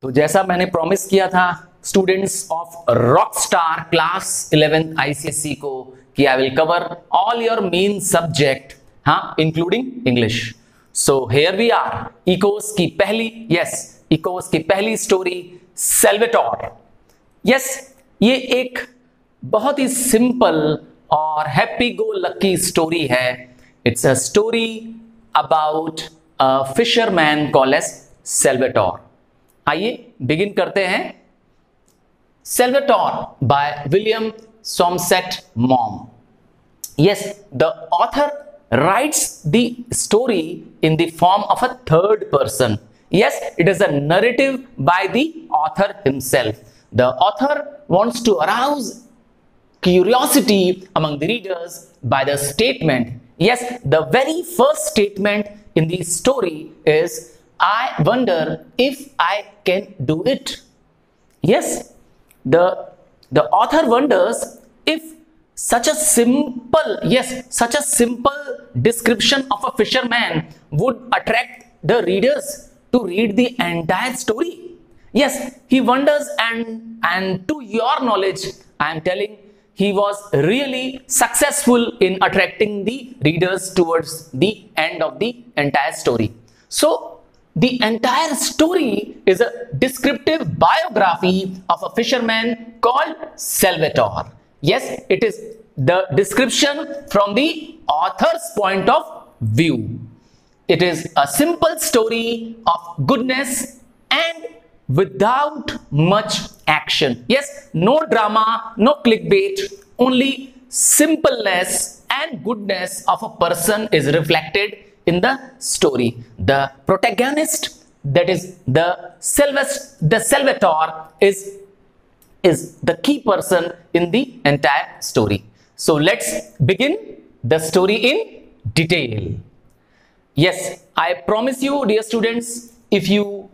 तो जैसा मैंने प्रॉमिस किया था students of rockstar class 11 ICSE को कि I will cover all your main subject, हाँ, including English. So here we are, echoes की पहली स्टोरी सेल्वेटोर। यस, ये एक बहुत ही सिंपल और हैप्पी गो लकी स्टोरी है। It's a story about a fisherman called as Salvatore. आइए बिगिन करते हैं। Salvatore by William Somerset Maugham. Yes, the author writes the story in the form of a third person. Yes, it is a narrative by the author himself. The author wants to arouse curiosity among the readers by the statement. Yes, the very first statement in the story is, I wonder if I can do it. Yes, the author wonders if such a simple description of a fisherman would attract the readers to read the entire story. Yes, he wonders, and to your knowledge I am telling, he was really successful in attracting the readers towards the end of the entire story. So the entire story is a descriptive biography of a fisherman called Salvatore. Yes, it is the description from the author's point of view. It is a simple story of goodness and without much action. Yes, no drama, no clickbait, only simpleness and goodness of a person is reflected in the story. The protagonist, that is the Salvatore, is the key person in the entire story. So let's begin the story in detail. Yes, I promise you, dear students, if you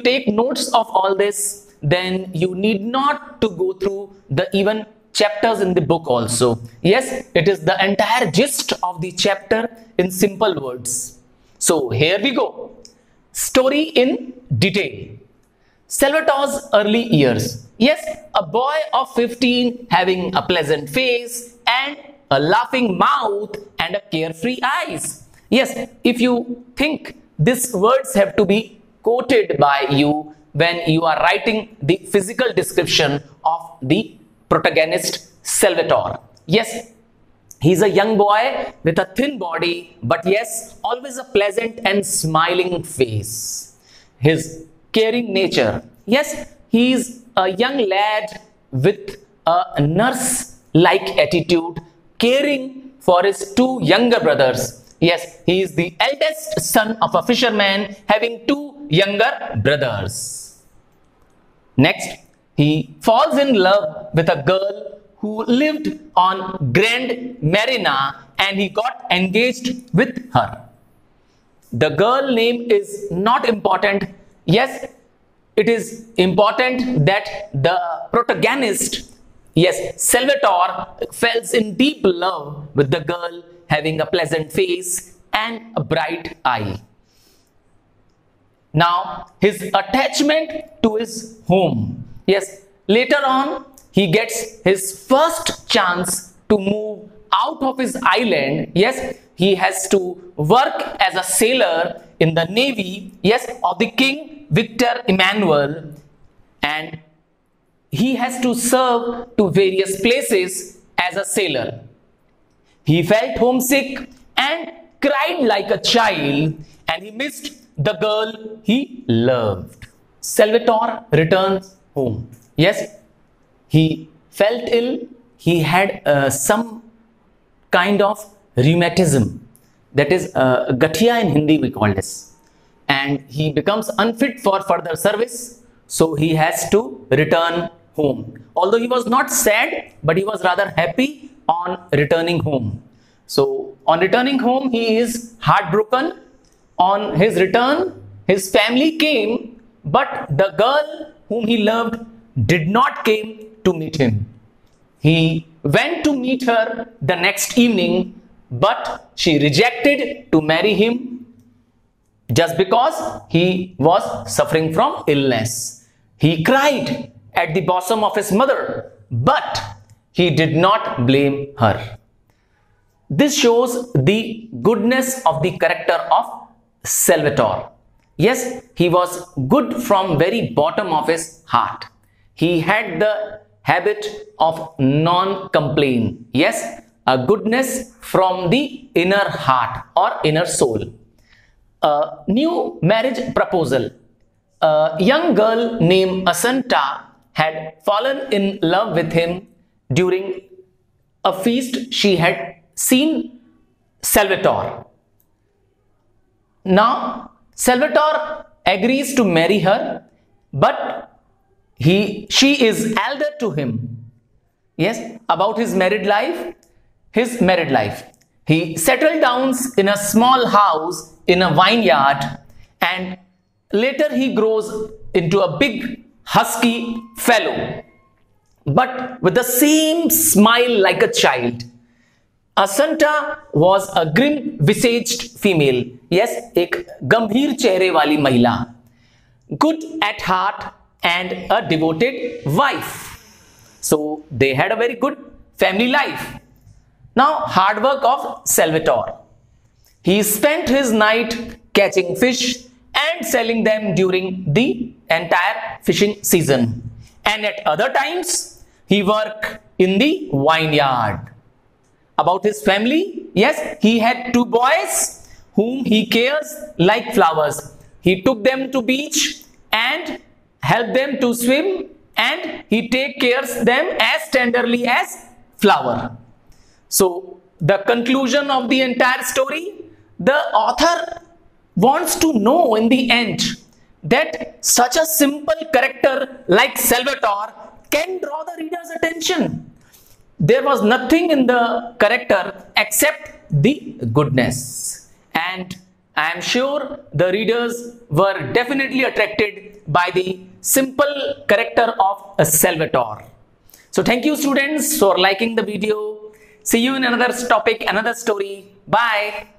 take notes of all this, then you need not to go through the even chapters in the book also. Yes, it is the entire gist of the chapter in simple words. So here we go. Story in detail. Salvatore's early years. Yes, a boy of 15 having a pleasant face and a laughing mouth and a carefree eyes. Yes, if you think these words have to be quoted by you when you are writing the physical description of the protagonist Salvatore. Yes, he's a young boy with a thin body, but yes, always a pleasant and smiling face. His caring nature. Yes, he is a young lad with a nurse-like attitude, caring for his two younger brothers. Yes, he is the eldest son of a fisherman having two younger brothers. Next, he falls in love with a girl who lived on Grand Marina and he got engaged with her. The girl name is not important. Yes, it is important that the protagonist, yes, Salvatore, falls in deep love with the girl having a pleasant face and a bright eye. Now, his attachment to his home. Yes, later on, he gets his first chance to move out of his island. Yes, he has to work as a sailor in the navy, yes, of the King Victor Emmanuel, and he has to serve to various places as a sailor. He felt homesick and cried like a child, and he missed the girl he loved. Salvatore returns home. Yes, he felt ill. He had some kind of rheumatism, that is gathia in Hindi we call this, and he becomes unfit for further service, so he has to return home. Although he was not sad, but he was rather happy on returning home. So on returning home, he is heartbroken. On his return, his family came, but the girl whom he loved did not came to meet him. He went to meet her the next evening, but she rejected to marry him just because he was suffering from illness. He cried at the bosom of his mother, but he did not blame her. This shows the goodness of the character of Salvatore. Yes, he was good from very bottom of his heart. He had the habit of non-complaint. Yes, a goodness from the inner heart or inner soul. A new marriage proposal. A young girl named Assunta had fallen in love with him during a feast. She had seen Salvatore. Now, Salvatore agrees to marry her, but she is elder to him. Yes, about his married life. He settled down in a small house in a vineyard, and later he grows into a big husky fellow, but with the same smile like a child. Assunta was a grim-visaged female. Yes, एक गंभीर चेहरे वाली महिला. Good at heart and a devoted wife. So they had a very good family life. Now, hard work of Salvatore. He spent his night catching fish and selling them during the entire fishing season. And at other times, he worked in the vineyard. About his family, yes, he had 2 boys whom he cares like flowers. He took them to beach and helped them to swim, and he take cares them as tenderly as flower. So the conclusion of the entire story, the author wants to know in the end that such a simple character like Salvatore can draw the reader's attention. There was nothing in the character except the goodness, and I am sure the readers were definitely attracted by the simple character of Salvatore. So thank you students for liking the video. See you in another topic, another story. Bye.